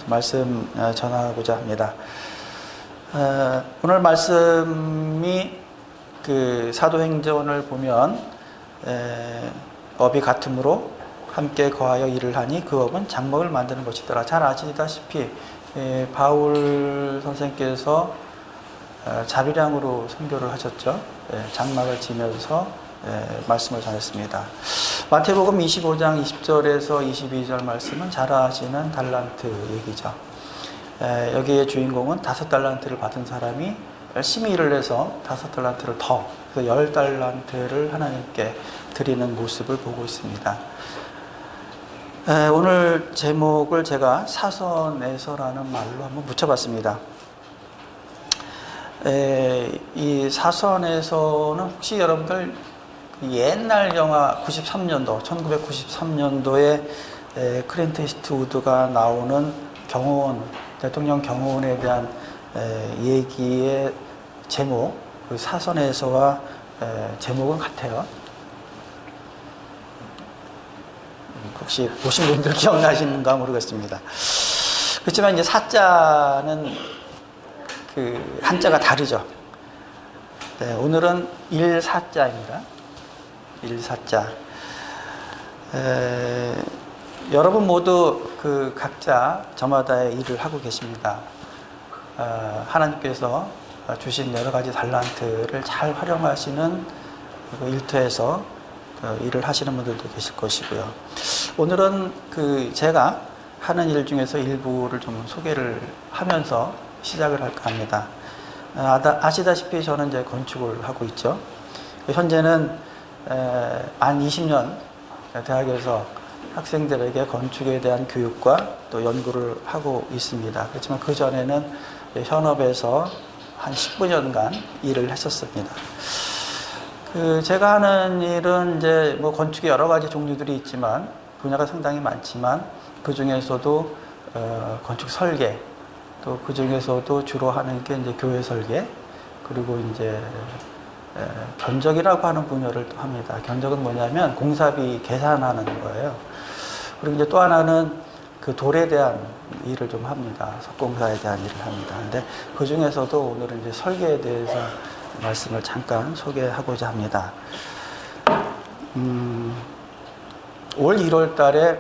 말씀 전하고자 합니다. 오늘 말씀이 그 사도행전을 보면 업이 같으므로 함께 거하여 일을 하니 그 업은 장막을 만드는 것이더라. 잘 아시다시피 바울 선생께서 자비량으로 선교를 하셨죠. 장막을 지면서 말씀을 전했습니다. 마태복음 25장 20절에서 22절 말씀은 잘 아시는 달란트 얘기죠. 여기에 주인공은 5달란트를 받은 사람이 열심히 일을 해서 5달란트를 더, 그래서 10달란트를 하나님께 드리는 모습을 보고 있습니다. 오늘 제목을 제가 사선에서라는 말로 한번 붙여봤습니다. 이 사선에서는 혹시 여러분들 옛날 영화 93년도, 1993년도에 클린트 이스트우드가 나오는 경호원, 대통령 경호원에 대한 얘기의 제목, 그 사선에서와 제목은 같아요. 혹시 보신 분들 기억나시는가 모르겠습니다. 그렇지만 이제 사자는 그 한자가 다르죠. 오늘은 일사자입니다. 일사자. 여러분 모두 그 각자 저마다의 일을 하고 계십니다. 하나님께서 주신 여러 가지 달란트를 잘 활용하시는 일터에서 일을 하시는 분들도 계실 것이고요. 오늘은 그 제가 하는 일 중에서 일부를 좀 소개를 하면서 시작을 할까 합니다. 아시다시피 저는 이제 건축을 하고 있죠. 현재는 만 20년 대학에서 학생들에게 건축에 대한 교육과 또 연구를 하고 있습니다. 그렇지만 그 전에는 현업에서 한 19년간 일을 했었습니다. 제가 하는 일은 이제 뭐 건축의 여러 가지 종류들이 있지만 분야가 상당히 많지만 그 중에서도 건축 설계, 또 그 중에서도 주로 하는 게 이제 교회 설계, 그리고 이제 견적이라고 하는 분야를 또 합니다. 견적은 뭐냐면 공사비 계산하는 거예요. 그리고 이제 또 하나는 그 돌에 대한 일을 좀 합니다. 석공사에 대한 일을 합니다. 근데 그 중에서도 오늘은 이제 설계에 대해서 말씀을 잠깐 소개하고자 합니다. 올 1월 달에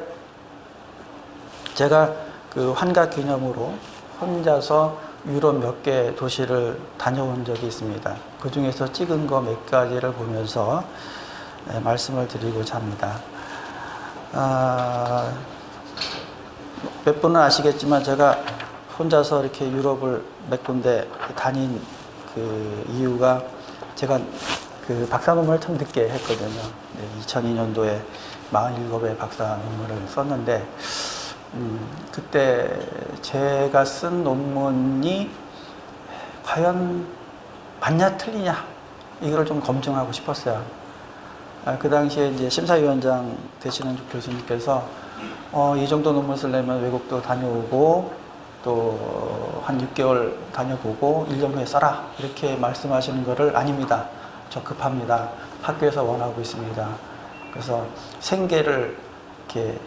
제가 그 환갑 기념으로 혼자서 유럽 몇 개 도시를 다녀온 적이 있습니다. 그 중에서 찍은 거 몇 가지를 보면서 말씀을 드리고자 합니다. 몇 분은 아시겠지만 제가 혼자서 이렇게 유럽을 몇 군데 다닌 그 이유가 제가 그 박사 논문을 참 늦게 했거든요. 2002년도에 47회 박사 논문을 썼는데 그때 제가 쓴 논문이 과연 맞냐 틀리냐 이걸 좀 검증하고 싶었어요. 그 당시에 이제 심사위원장 되시는 교수님께서 이 정도 논문 쓰려면 외국도 다녀오고 또 한 6개월 다녀보고 1년 후에 써라 이렇게 말씀하시는 거를 아닙니다. 저 급합니다. 학교에서 원하고 있습니다. 그래서 생계를 이렇게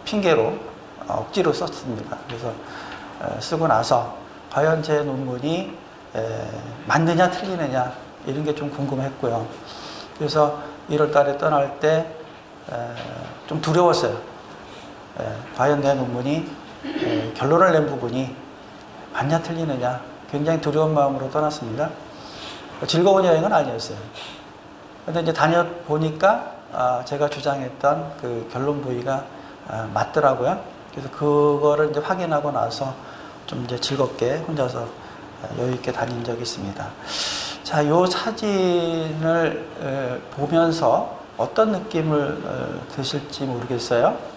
핑계로 억지로 썼습니다. 그래서 쓰고 나서 과연 제 논문이 맞느냐 틀리느냐 이런 게 좀 궁금했고요. 그래서 1월 달에 떠날 때 좀 두려웠어요. 과연 내 논문이 결론을 낸 부분이 맞냐 틀리느냐 굉장히 두려운 마음으로 떠났습니다. 즐거운 여행은 아니었어요. 근데 이제 다녀보니까 제가 주장했던 그 결론 부위가 맞더라고요. 그래서 그거를 이제 확인하고 나서 좀 이제 즐겁게 혼자서 여유있게 다닌 적이 있습니다. 자, 요 사진을 보면서 어떤 느낌을 드실지 모르겠어요.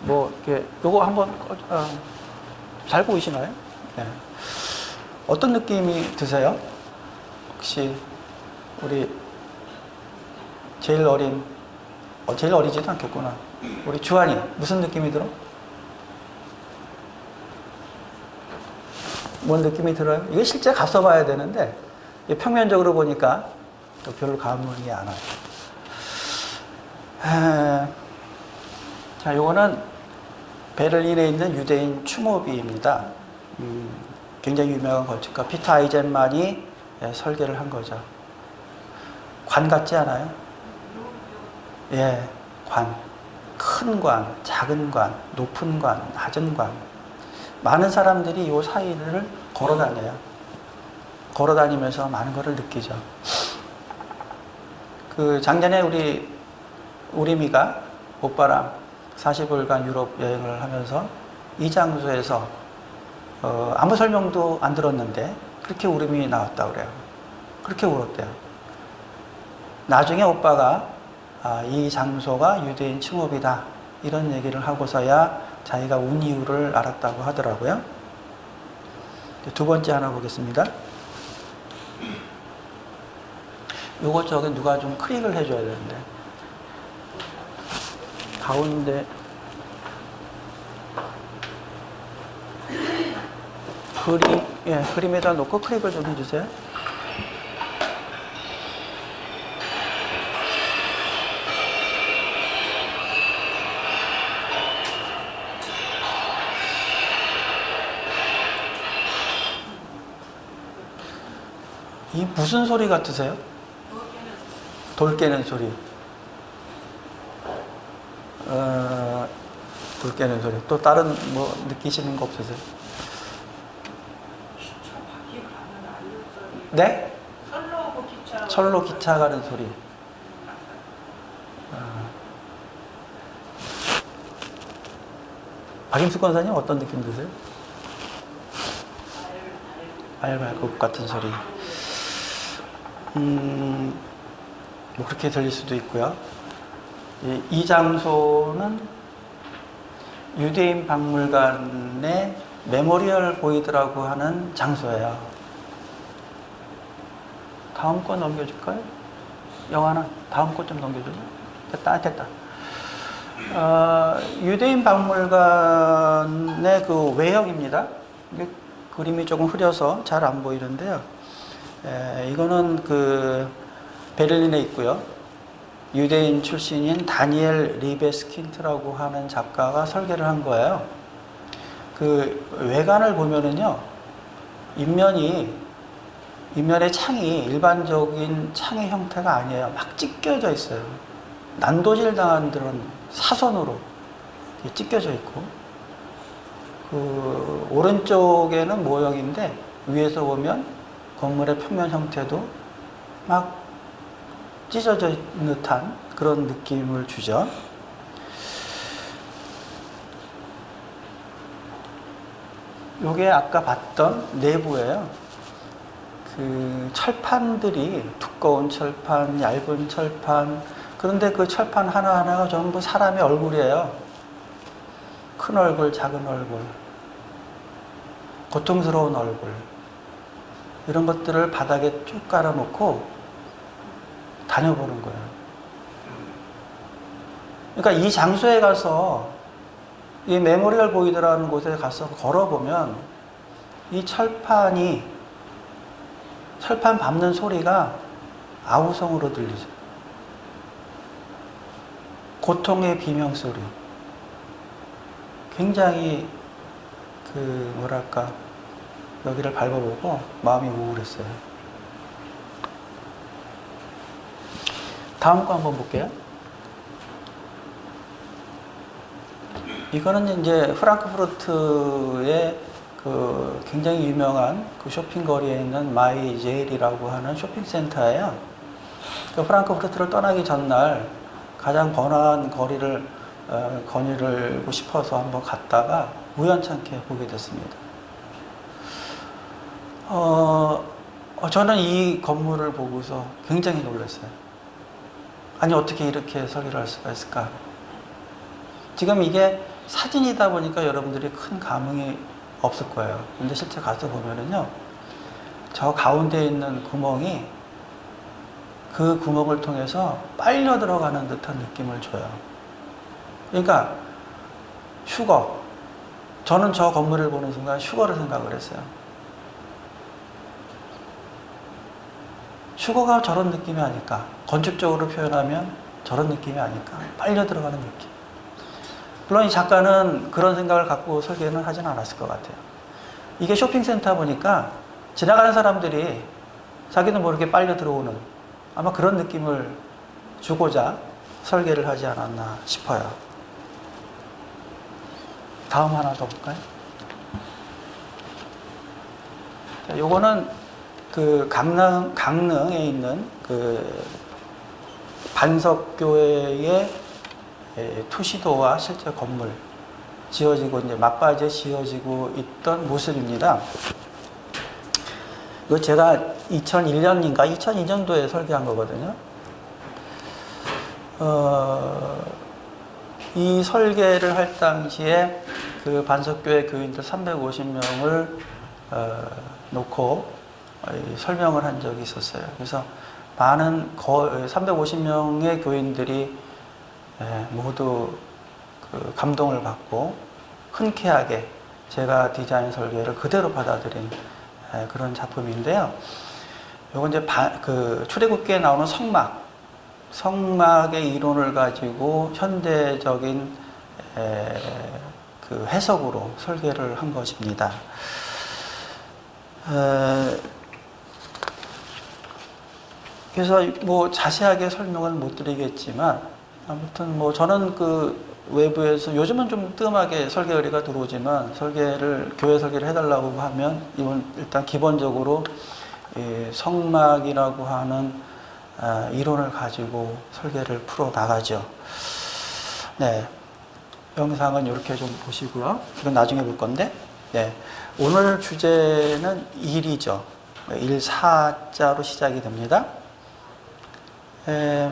뭐, 이렇게, 요거 한번, 잘 보이시나요? 네. 어떤 느낌이 드세요? 혹시, 우리, 제일 어린, 제일 어리지도 않겠구나. 우리 주한이, 무슨 느낌이 들어? 뭔 느낌이 들어요? 이게 실제 가서 봐야 되는데, 평면적으로 보니까 별로 감흥이 안 와요. 자, 요거는 베를린에 있는 유대인 추모비입니다. 굉장히 유명한 건축가 피터 아이젠만이 설계를 한 거죠. 관 같지 않아요? 예, 관. 큰 관, 작은 관, 높은 관, 낮은 관. 많은 사람들이 이 사이를 걸어 다녀요. 걸어 다니면서 많은 것을 느끼죠. 그 작년에 우리 미가 오빠랑 40일간 유럽 여행을 하면서 이 장소에서 아무 설명도 안 들었는데 그렇게 울음이 나왔다 그래요. 그렇게 울었대요. 나중에 오빠가 이 장소가 유대인 층업이다 이런 얘기를 하고서야 자기가 운 이유를 알았다고 하더라고요. 두 번째 하나 보겠습니다. 요거 저기 누가 좀 클릭을 해줘야 되는데 가운데 그림에다 놓고 클릭을 좀 해주세요. 이 무슨 소리 같으세요? 돌 깨는 소리. 돌 깨는 소리. 또 다른 뭐 느끼시는 거 없으세요? 네? 철로 기차 가는 소리. 박임수 권사님 어떤 느낌 드세요? 발발굽 같은 소리. 뭐 그렇게 들릴 수도 있고요. 이 장소는 유대인 박물관의 메모리얼 보이드라고 하는 장소예요. 다음 거 넘겨줄까요? 영화는 다음 거 좀 넘겨줘요. 됐다. 유대인 박물관의 그 외형입니다. 그림이 조금 흐려서 잘 안 보이는데요. 이거는 그 베를린에 있고요. 유대인 출신인 다니엘 리베스킨트라고 하는 작가가 설계를 한 거예요. 그 외관을 보면은요, 인면의 창이 일반적인 창의 형태가 아니에요. 막 찢겨져 있어요. 난도질 당한 그런 사선으로 찢겨져 있고, 그 오른쪽에는 모형인데 위에서 보면 건물의 표면 형태도 막 찢어져 있는 듯한 그런 느낌을 주죠. 요게 아까 봤던 내부예요. 그 철판들이 두꺼운 철판, 얇은 철판, 그런데 그 철판 하나하나가 전부 사람의 얼굴이에요. 큰 얼굴, 작은 얼굴, 고통스러운 얼굴, 이런 것들을 바닥에 쭉 깔아놓고 다녀보는 거예요. 그러니까 이 장소에 가서 이 메모리얼 보이드라는 곳에 가서 걸어보면 이 철판 밟는 소리가 아우성으로 들리죠. 고통의 비명소리. 굉장히 여기를 밟아보고 마음이 우울했어요. 다음 거 한번 볼게요. 이거는 이제 프랑크푸르트의 그 굉장히 유명한 그 쇼핑거리에 있는 마이 제일이라고 하는 쇼핑센터예요. 그 프랑크푸르트를 떠나기 전날 가장 번화한 거리를 거닐고 싶어서 한번 갔다가 우연찮게 보게 됐습니다. 저는 이 건물을 보고서 굉장히 놀랐어요. 아니, 어떻게 이렇게 설계를 할 수가 있을까? 지금 이게 사진이다 보니까 여러분들이 큰 감흥이 없을 거예요. 근데 실제 가서 보면은요, 저 가운데 있는 구멍이 그 구멍을 통해서 빨려 들어가는 듯한 느낌을 줘요. 그러니까 휴거. 저는 저 건물을 보는 순간 휴거를 생각을 했어요. 휴거가 저런 느낌이 아닐까. 건축적으로 표현하면 저런 느낌이 아닐까. 빨려 들어가는 느낌. 물론 이 작가는 그런 생각을 갖고 설계는 하진 않았을 것 같아요. 이게 쇼핑센터 보니까 지나가는 사람들이 자기는 모르게 빨려 들어오는 아마 그런 느낌을 주고자 설계를 하지 않았나 싶어요. 다음 하나 더 볼까요? 자, 요거는 그 강릉에 있는 그 반석교회의 투시도와 실제 건물 지어지고 이제 막바지에 지어지고 있던 모습입니다. 이거 제가 2001년인가 2002년도에 설계한 거거든요. 이 설계를 할 당시에 그 반석교회 교인들 350명을 놓고 설명을 한 적이 있었어요. 그래서 많은 350명의 교인들이 모두 그 감동을 받고 흔쾌하게 제가 디자인 설계를 그대로 받아들인 그런 작품인데요. 요건 이제 그 출애굽기에 나오는 성막의 이론을 가지고 현대적인 그 해석으로 설계를 한 것입니다. 그래서 뭐 자세하게 설명은 못 드리겠지만 아무튼 뭐 저는 그 외부에서 요즘은 좀 뜸하게 설계 의뢰가 들어오지만 교회 설계를 해달라고 하면 이건 일단 기본적으로 성막이라고 하는 이론을 가지고 설계를 풀어 나가죠. 네, 영상은 이렇게 좀 보시고요. 이건 나중에 볼 건데, 네, 오늘 주제는 일이죠. 1사자로 시작이 됩니다.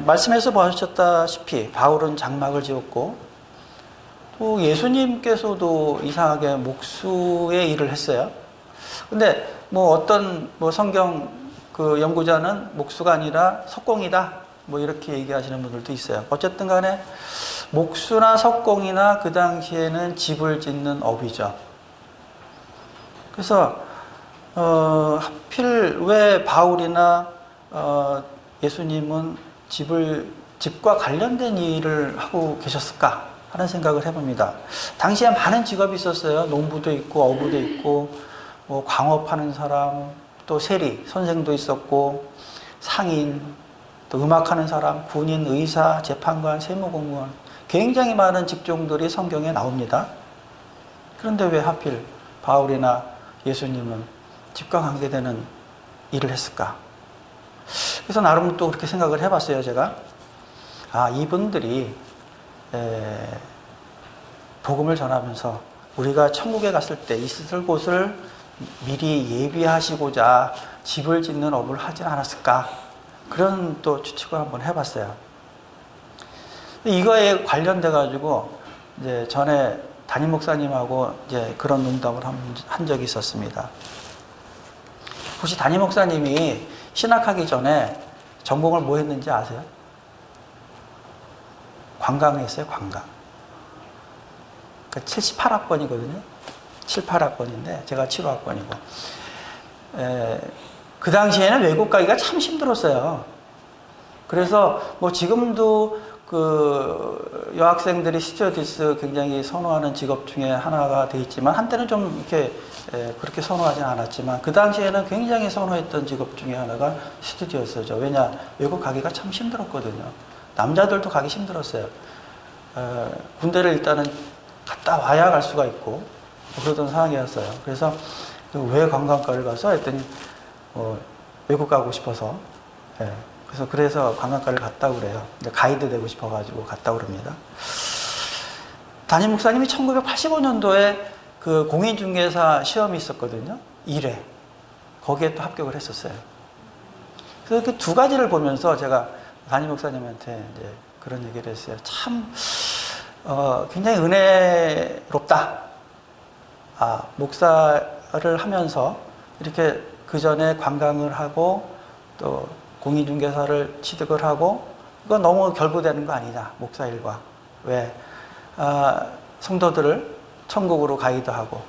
말씀에서 보셨다시피 바울은 장막을 지었고 또 예수님께서도 이상하게 목수의 일을 했어요. 근데 뭐 어떤 뭐 성경 그 연구자는 목수가 아니라 석공이다 뭐 이렇게 얘기하시는 분들도 있어요. 어쨌든 간에 목수나 석공이나 그 당시에는 집을 짓는 업이죠. 그래서 하필 왜 바울이나 예수님은 집과 관련된 일을 하고 계셨을까 하는 생각을 해봅니다. 당시에 많은 직업이 있었어요. 농부도 있고 어부도 있고 뭐 광업하는 사람, 또 세리, 선생도 있었고 상인, 또 음악하는 사람, 군인, 의사, 재판관, 세무공무원 굉장히 많은 직종들이 성경에 나옵니다. 그런데 왜 하필 바울이나 예수님은 집과 관계되는 일을 했을까? 그래서 나름 또 그렇게 생각을 해봤어요, 제가. 이분들이 복음을 전하면서 우리가 천국에 갔을 때 있을 곳을 미리 예비하시고자 집을 짓는 업을 하진 않았을까? 그런 또 추측을 한번 해봤어요. 이거에 관련돼가지고 이제 전에 담임 목사님하고 이제 그런 농담을 한 적이 있었습니다. 혹시 담임 목사님이 신학하기 전에 전공을 뭐 했는지 아세요? 관광을 했어요, 관광. 그러니까 78학번이거든요. 7, 8학번인데 제가 7호학번이고. 그 당시에는 외국 가기가 참 힘들었어요. 그래서 뭐 지금도 그 여학생들이 스튜어디스 굉장히 선호하는 직업 중에 하나가 돼 있지만 한때는 좀 이렇게 그렇게 선호하진 않았지만 그 당시에는 굉장히 선호했던 직업 중에 하나가 스튜어디스죠. 왜냐, 외국 가기가 참 힘들었거든요. 남자들도 가기 힘들었어요. 군대를 일단은 갔다 와야 갈 수가 있고 그러던 상황이었어요. 그래서 왜 관광과를 가서 했더니 외국 가고 싶어서 그래서 관광과를 갔다고 그래요. 가이드 되고 싶어가지고 갔다고 그럽니다. 담임 목사님이 1985년도에 그 공인중개사 시험이 있었거든요. 1회. 거기에 또 합격을 했었어요. 그래서 그 두 가지를 보면서 제가 담임 목사님한테 이제 그런 얘기를 했어요. 참, 굉장히 은혜롭다. 목사를 하면서 이렇게 그 전에 관광을 하고 또 공인중개사를 취득을 하고 이거 너무 결부되는 거 아니냐, 목사 일과. 왜? 성도들을 천국으로 가이드하고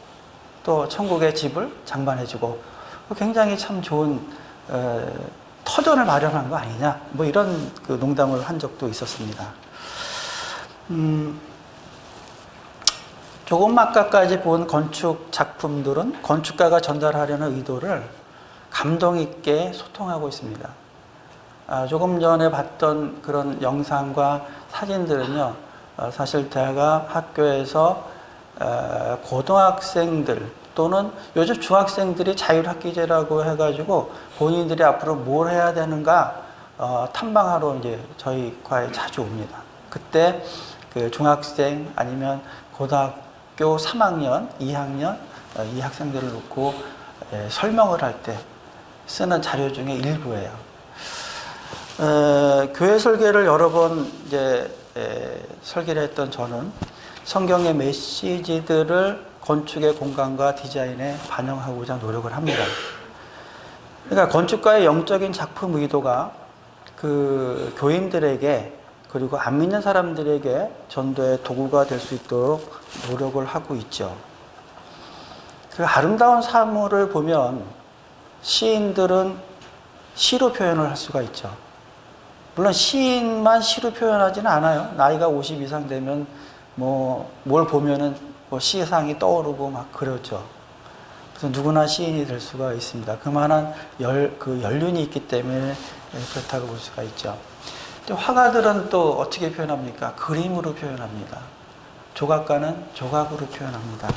또 천국의 집을 장만해주고 굉장히 참 좋은 터전을 마련한 거 아니냐, 뭐 이런 그 농담을 한 적도 있었습니다. 조금 아까까지 본 건축 작품들은 건축가가 전달하려는 의도를 감동 있게 소통하고 있습니다. 조금 전에 봤던 그런 영상과 사진들은요, 사실 제가 학교에서 고등학생들 또는 요즘 중학생들이 자율학기제라고 해가지고 본인들이 앞으로 뭘 해야 되는가 탐방하러 이제 저희 과에 자주 옵니다. 그때 그 중학생 아니면 고등학교 3학년, 2학년 이 학생들을 놓고 설명을 할 때 쓰는 자료 중에 일부예요. 교회 설계를 여러 번 이제 설계를 했던 저는 성경의 메시지들을 건축의 공간과 디자인에 반영하고자 노력을 합니다. 그러니까 건축가의 영적인 작품 의도가 그 교인들에게 그리고 안 믿는 사람들에게 전도의 도구가 될 수 있도록 노력을 하고 있죠. 그 아름다운 사물을 보면 시인들은 시로 표현을 할 수가 있죠. 물론 시인만 시로 표현하지는 않아요. 나이가 50 이상 되면 뭘 보면은 시상이 떠오르고 막 그렇죠. 그래서 누구나 시인이 될 수가 있습니다. 그만한 연륜이 있기 때문에 그렇다고 볼 수가 있죠. 화가들은 또 어떻게 표현합니까? 그림으로 표현합니다. 조각가는 조각으로 표현합니다.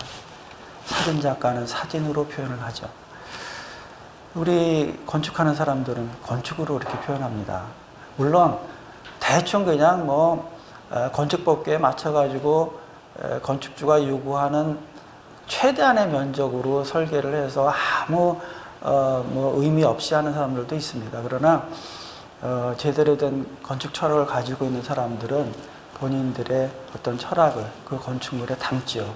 사진작가는 사진으로 표현을 하죠. 우리 건축하는 사람들은 건축으로 이렇게 표현합니다. 물론 대충 그냥 건축법규에 맞춰가지고 건축주가 요구하는 최대한의 면적으로 설계를 해서 아무 의미 없이 하는 사람들도 있습니다. 그러나 제대로 된 건축 철학을 가지고 있는 사람들은 본인들의 어떤 철학을 그 건축물에 담지요.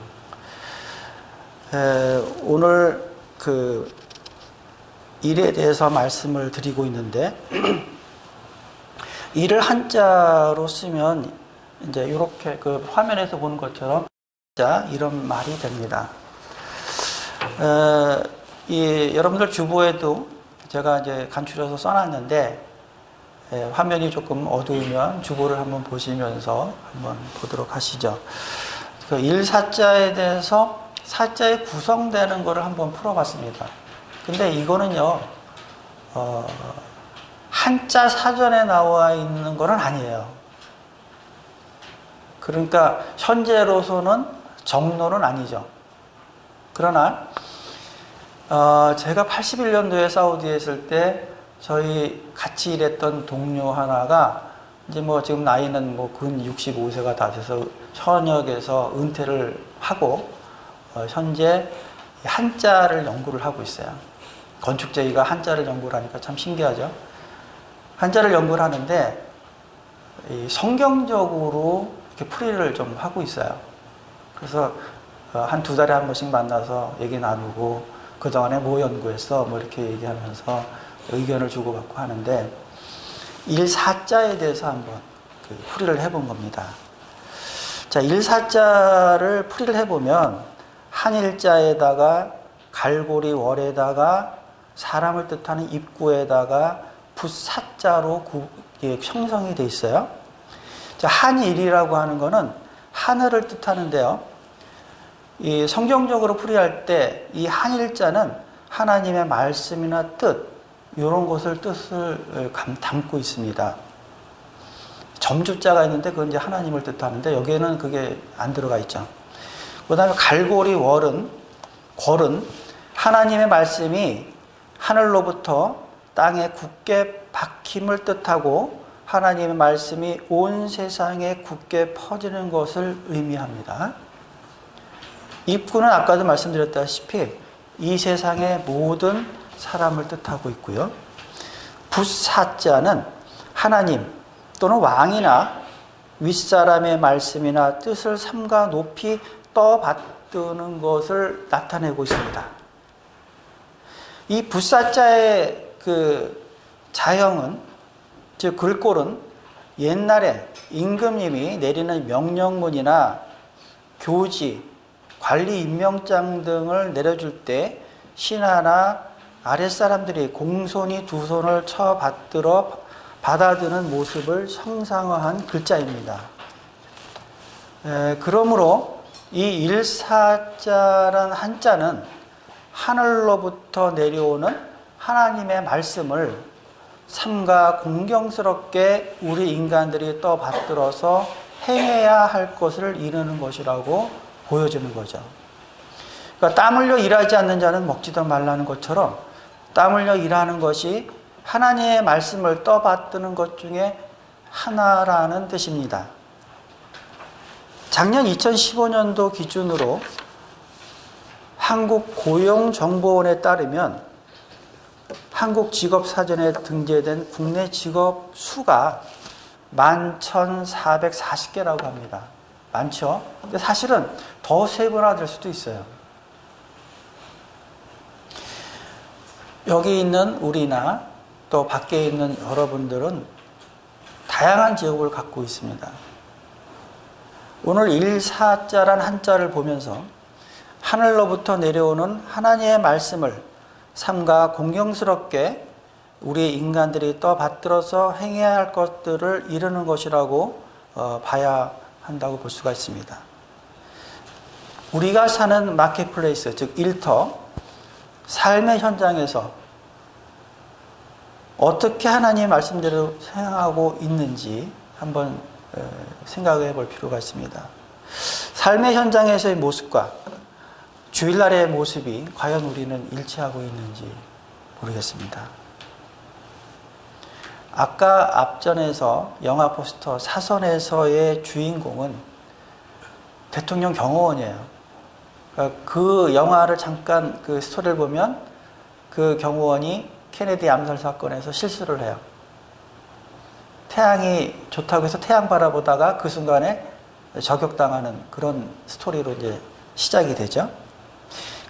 오늘 그 일에 대해서 말씀을 드리고 있는데 일을 한자로 쓰면 이제 이렇게 그 화면에서 보는 것처럼 이런 말이 됩니다. 여러분들 주보에도 제가 이제 간추려서 써놨는데 화면이 조금 어두우면 주보를 한번 보시면서 한번 보도록 하시죠. 그 일사자에 대해서 사자에 구성되는 거를 한번 풀어봤습니다. 근데 이거는요, 한자 사전에 나와 있는 거는 아니에요. 그러니까 현재로서는 정로는 아니죠. 그러나 제가 81년도에 사우디에 있을 때 저희 같이 일했던 동료 하나가 이제 지금 나이는 근 65세가 다 돼서 현역에서 은퇴를 하고 현재 한자를 연구를 하고 있어요. 건축제의가 한자를 연구를 하니까 참 신기하죠. 한자를 연구를 하는데 성경적으로 이렇게 풀이를 좀 하고 있어요. 그래서 한 2달에 한 번씩 만나서 얘기 나누고 그동안에 뭐 연구했어? 이렇게 얘기하면서 의견을 주고받고 하는데 일사자에 대해서 한번 풀이를 해본 겁니다. 자, 일사자를 풀이를 해보면 한일자에다가 갈고리 월에다가 사람을 뜻하는 입구에다가 붓사자로 형성이 돼 있어요. 자, 한일이라고 하는 거는 하늘을 뜻하는데요. 이 성경적으로 풀이할 때 이 한일자는 하나님의 말씀이나 뜻 이런 것을 뜻을 담고 있습니다. 점주자가 있는데 그건 이제 하나님을 뜻하는데 여기에는 그게 안 들어가 있죠. 그 다음에 갈고리 월은 하나님의 말씀이 하늘로부터 땅에 굳게 박힘을 뜻하고 하나님의 말씀이 온 세상에 굳게 퍼지는 것을 의미합니다. 입구는 아까도 말씀드렸다시피 이 세상의 모든 사람을 뜻하고 있고요. 붓사자는 하나님 또는 왕이나 윗사람의 말씀이나 뜻을 삼가 높이 떠받드는 것을 나타내고 있습니다. 이 붓사자의 그 자형은, 즉 글꼴은 옛날에 임금님이 내리는 명령문이나 교지, 관리 임명장 등을 내려줄 때 신하나 아랫사람들이 공손히 두 손을 쳐받들어 받아드는 모습을 형상화한 글자입니다. 그러므로 이 일사자란 한자는 하늘로부터 내려오는 하나님의 말씀을 삼가 공경스럽게 우리 인간들이 떠받들어서 행해야 할 것을 이루는 것이라고 보여주는 거죠. 그러니까 땀 흘려 일하지 않는 자는 먹지도 말라는 것처럼 땀 흘려 일하는 것이 하나님의 말씀을 떠받드는 것 중에 하나라는 뜻입니다. 작년 2015년도 기준으로 한국고용정보원에 따르면 한국직업사전에 등재된 국내 직업 수가 11,440개라고 합니다. 많죠? 근데 사실은 더 세분화될 수도 있어요. 여기 있는 우리나 또 밖에 있는 여러분들은 다양한 직업을 갖고 있습니다. 오늘 일사자란 한자를 보면서 하늘로부터 내려오는 하나님의 말씀을 삼가 공경스럽게 우리 인간들이 떠받들어서 행해야 할 것들을 이루는 것이라고 봐야 한다고 볼 수가 있습니다. 우리가 사는 마켓플레이스, 즉 일터, 삶의 현장에서 어떻게 하나님의 말씀대로 행하고 있는지 한번 생각해 볼 필요가 있습니다. 삶의 현장에서의 모습과 주일날의 모습이 과연 우리는 일치하고 있는지 모르겠습니다. 아까 앞전에서 영화 포스터 사선에서의 주인공은 대통령 경호원이에요. 그 영화를 잠깐 그 스토리를 보면 그 경호원이 케네디 암살 사건에서 실수를 해요. 태양이 좋다고 해서 태양 바라보다가 그 순간에 저격당하는 그런 스토리로 이제 시작이 되죠.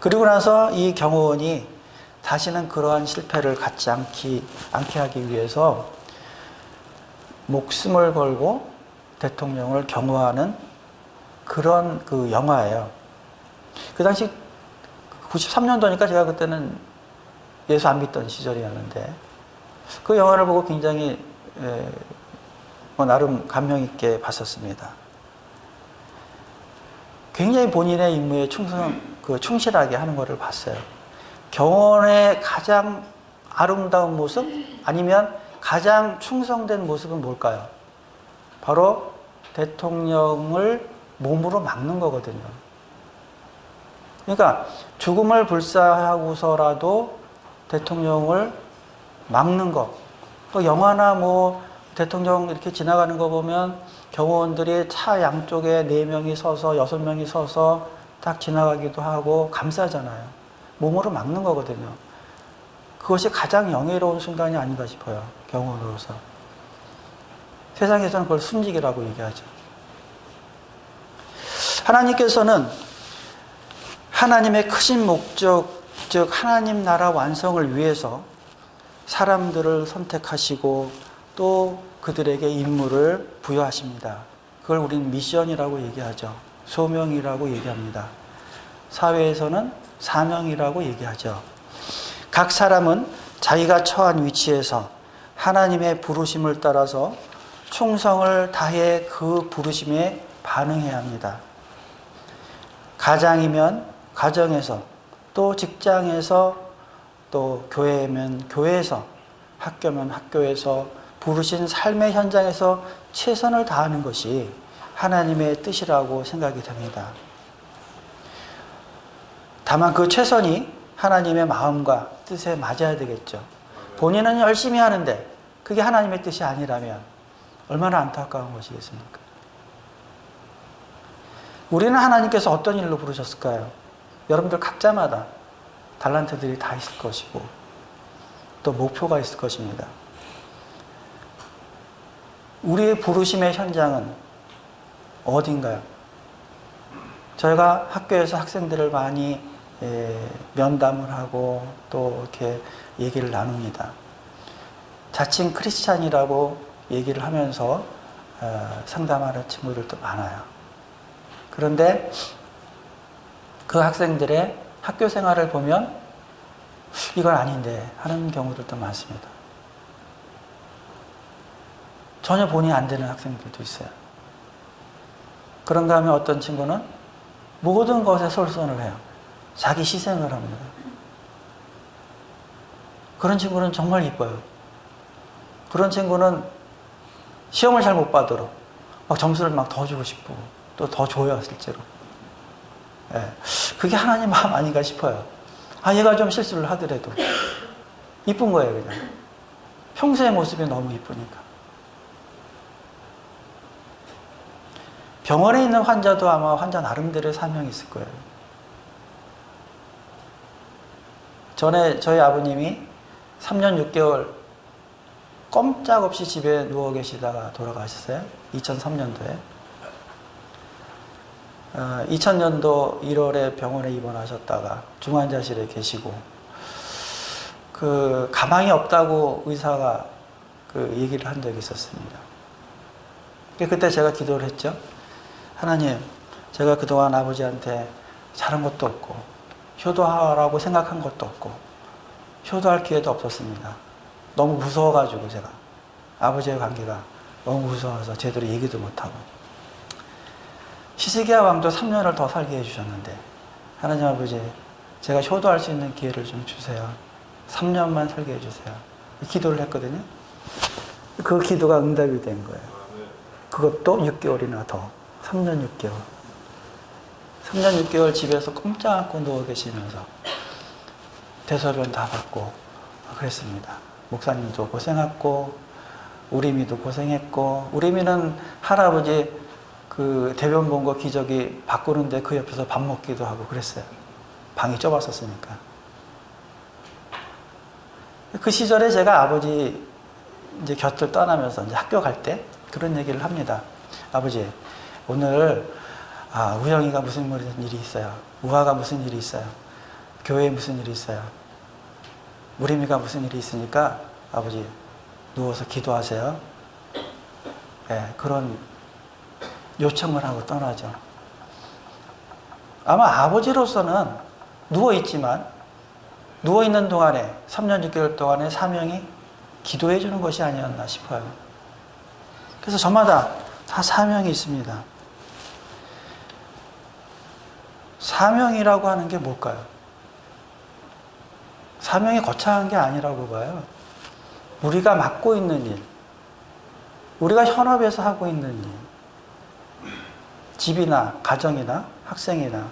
그리고 나서 이 경호원이 다시는 그러한 실패를 갖지 않게 하기 위해서 목숨을 걸고 대통령을 경호하는 그런 그 영화예요. 그 당시 93년도니까 제가 그때는 예수 안 믿던 시절이었는데 그 영화를 보고 굉장히 나름 감명 있게 봤었습니다. 굉장히 본인의 임무에 충실하게 하는 것을 봤어요. 경호원의 가장 아름다운 모습 아니면 가장 충성된 모습은 뭘까요? 바로 대통령을 몸으로 막는 거거든요. 그러니까 죽음을 불사하고서라도 대통령을 막는 것. 또 영화나 뭐 대통령 이렇게 지나가는 거 보면 경호원들이 차 양쪽에 4명이 서서 6명이 서서 딱 지나가기도 하고 감싸잖아요. 몸으로 막는 거거든요. 그것이 가장 영예로운 순간이 아닌가 싶어요. 경호원으로서. 세상에서는 그걸 순직이라고 얘기하죠. 하나님께서는 하나님의 크신 목적, 즉 하나님 나라 완성을 위해서 사람들을 선택하시고 또 그들에게 임무를 부여하십니다. 그걸 우리는 미션이라고 얘기하죠. 소명이라고 얘기합니다. 사회에서는 사명이라고 얘기하죠. 각 사람은 자기가 처한 위치에서 하나님의 부르심을 따라서 충성을 다해 그 부르심에 반응해야 합니다. 가장이면 가정에서, 또 직장에서, 또 교회면 교회에서, 학교면 학교에서 부르신 삶의 현장에서 최선을 다하는 것이 하나님의 뜻이라고 생각이 됩니다. 다만 그 최선이 하나님의 마음과 뜻에 맞아야 되겠죠. 본인은 열심히 하는데 그게 하나님의 뜻이 아니라면 얼마나 안타까운 것이겠습니까? 우리는 하나님께서 어떤 일로 부르셨을까요? 여러분들 각자마다 달란트들이 다 있을 것이고 또 목표가 있을 것입니다. 우리의 부르심의 현장은 어딘가요? 저희가 학교에서 학생들을 많이 면담을 하고 또 이렇게 얘기를 나눕니다. 자칭 크리스찬이라고 얘기를 하면서 상담하는 친구들도 많아요. 그런데 그 학생들의 학교 생활을 보면 이건 아닌데 하는 경우들도 많습니다. 전혀 본의 안 되는 학생들도 있어요. 그런가 하면 어떤 친구는 모든 것에 솔선을 해요. 자기 희생을 합니다. 그런 친구는 정말 이뻐요. 그런 친구는 시험을 잘 못 받도록 막 점수를 막 더 주고 싶고 또 더 줘요, 실제로. 예. 그게 하나님 마음 아닌가 싶어요. 아, 얘가 좀 실수를 하더라도 이쁜 거예요, 그냥. 평소의 모습이 너무 이쁘니까. 병원에 있는 환자도 아마 환자 나름대로의 사명이 있을 거예요. 전에 저희 아버님이 3년 6개월 꼼짝없이 집에 누워 계시다가 돌아가셨어요. 2003년도에. 2000년도 1월에 병원에 입원하셨다가 중환자실에 계시고, 가망이 없다고 의사가 얘기를 한 적이 있었습니다. 그때 제가 기도를 했죠. 하나님, 제가 그동안 아버지한테 잘한 것도 없고, 효도하라고 생각한 것도 없고, 효도할 기회도 없었습니다. 너무 무서워가지고 제가. 아버지의 관계가 너무 무서워서 제대로 얘기도 못하고. 히스기야 왕도 3년을 더 살게 해주셨는데, 하나님 아버지, 제가 효도할 수 있는 기회를 좀 주세요. 3년만 살게 해주세요. 기도를 했거든요. 그 기도가 응답이 된 거예요. 그것도 6개월이나 더. 3년 6개월. 3년 6개월 집에서 꼼짝 않고 누워 계시면서 대소변 다 받고 그랬습니다. 목사님도 고생했고, 우리미도 고생했고, 우리미는 할아버지 대변 본 거 기저귀 바꾸는데 그 옆에서 밥 먹기도 하고 그랬어요. 방이 좁았었으니까. 그 시절에 제가 아버지 이제 곁을 떠나면서 이제 학교 갈 때 그런 얘기를 합니다. 아버지, 오늘 우영이가 무슨 일이 있어요. 우아가 무슨 일이 있어요. 교회에 무슨 일이 있어요. 우리미가 무슨 일이 있으니까 아버지 누워서 기도하세요. 네, 그런 요청을 하고 떠나죠. 아마 아버지로서는 누워있지만 누워있는 동안에 3년 6개월 동안의 사명이 기도해 주는 것이 아니었나 싶어요. 그래서 저마다 다 사명이 있습니다. 사명이라고 하는 게 뭘까요? 사명이 거창한 게 아니라고 봐요. 우리가 맡고 있는 일, 우리가 현업에서 하고 있는 일, 집이나 가정이나 학생이나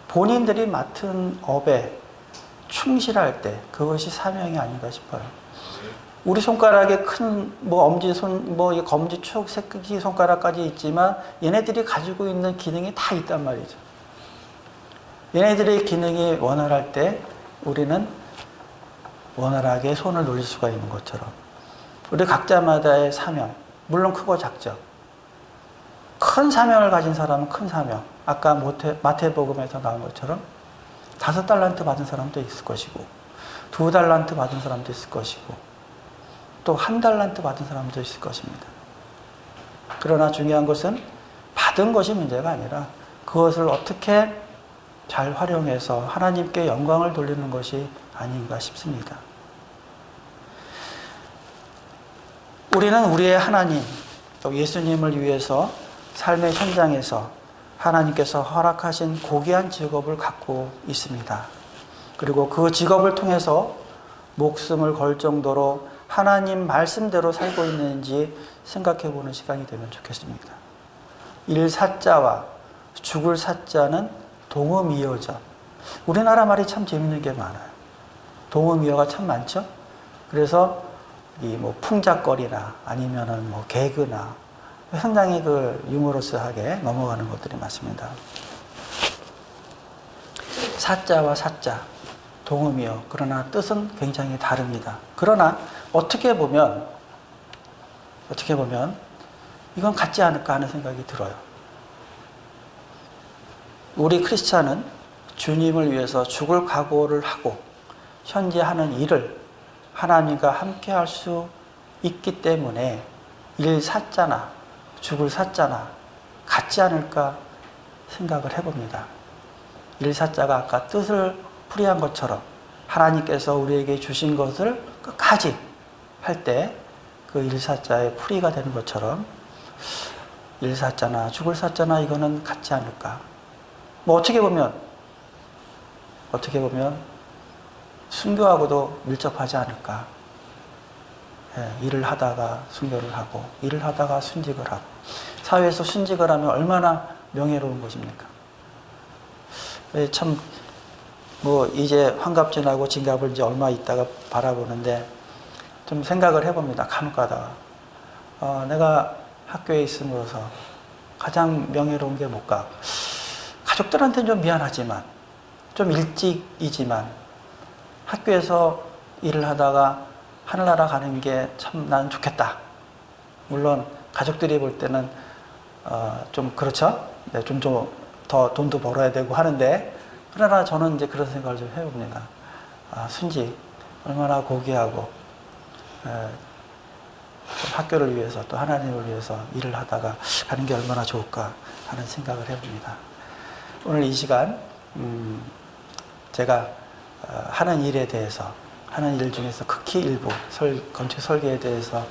본인들이 맡은 업에 충실할 때 그것이 사명이 아닌가 싶어요. 우리 손가락에 큰 엄지손, 검지축, 새끼 손가락까지 있지만 얘네들이 가지고 있는 기능이 다 있단 말이죠. 얘네들의 기능이 원활할 때 우리는 원활하게 손을 놀릴 수가 있는 것처럼 우리 각자마다의 사명, 물론 크고 작죠. 큰 사명을 가진 사람은 큰 사명, 아까 마태복음에서 나온 것처럼 5달란트 받은 사람도 있을 것이고 2달란트 받은 사람도 있을 것이고 또 1달란트 받은 사람도 있을 것입니다. 그러나 중요한 것은 받은 것이 문제가 아니라 그것을 어떻게 잘 활용해서 하나님께 영광을 돌리는 것이 아닌가 싶습니다. 우리는 우리의 하나님, 또 예수님을 위해서 삶의 현장에서 하나님께서 허락하신 고귀한 직업을 갖고 있습니다. 그리고 그 직업을 통해서 목숨을 걸 정도로 하나님 말씀대로 살고 있는지 생각해 보는 시간이 되면 좋겠습니다. 일 사자와 죽을 사자는 동음이어죠. 우리나라 말이 참 재밌는 게 많아요. 동음이어가 참 많죠. 그래서 풍작거리나 아니면은 개그나 상당히 유머러스하게 넘어가는 것들이 많습니다. 사자와 사자, 동음이어. 그러나 뜻은 굉장히 다릅니다. 그러나 어떻게 보면 이건 같지 않을까 하는 생각이 들어요. 우리 크리스찬은 주님을 위해서 죽을 각오를 하고 현재 하는 일을 하나님과 함께 할 수 있기 때문에 일 사자나 죽을 사자나 같지 않을까 생각을 해봅니다. 일 사자가 아까 뜻을 풀이한 것처럼 하나님께서 우리에게 주신 것을 끝까지 할 때 그 일 사자의 풀이가 되는 것처럼 일사자나 죽을 사자나 이거는 같지 않을까. 뭐 어떻게 보면 순교하고도 밀접하지 않을까. 일을 하다가 순교를 하고 일을 하다가 순직을 하고 사회에서 순직을 하면 얼마나 명예로운 것입니까? 참 뭐 이제 환갑 지나고 진갑을 이제 얼마 있다가 바라보는데 좀 생각을 해봅니다. 간혹 가다가 내가 학교에 있음으로써 가장 명예로운 게 뭘까? 가족들한테는 좀 미안하지만 좀 일찍이지만 학교에서 일을 하다가 하늘나라 가는 게 참 난 좋겠다. 물론 가족들이 볼 때는 좀 그렇죠. 네, 좀 더 돈도 벌어야 되고 하는데 그러나 저는 이제 그런 생각을 좀 해봅니다. 순직 얼마나 고귀하고 학교를 위해서 또 하나님을 위해서 일을 하다가 가는 게 얼마나 좋을까 하는 생각을 해봅니다. 오늘 이 시간 제가 하는 일에 대해서 하는 일 중에서 극히 일부 건축 설계에 대해서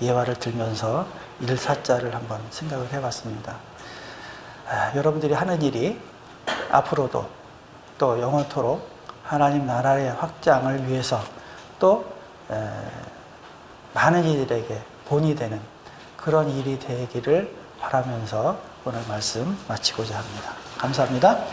예화를 들면서 일사자를 한번 생각을 해봤습니다. 여러분들이 하는 일이 앞으로도 또 영원토록 하나님 나라의 확장을 위해서 또 많은 이들에게 본이 되는 그런 일이 되기를 바라면서 오늘 말씀 마치고자 합니다. 감사합니다.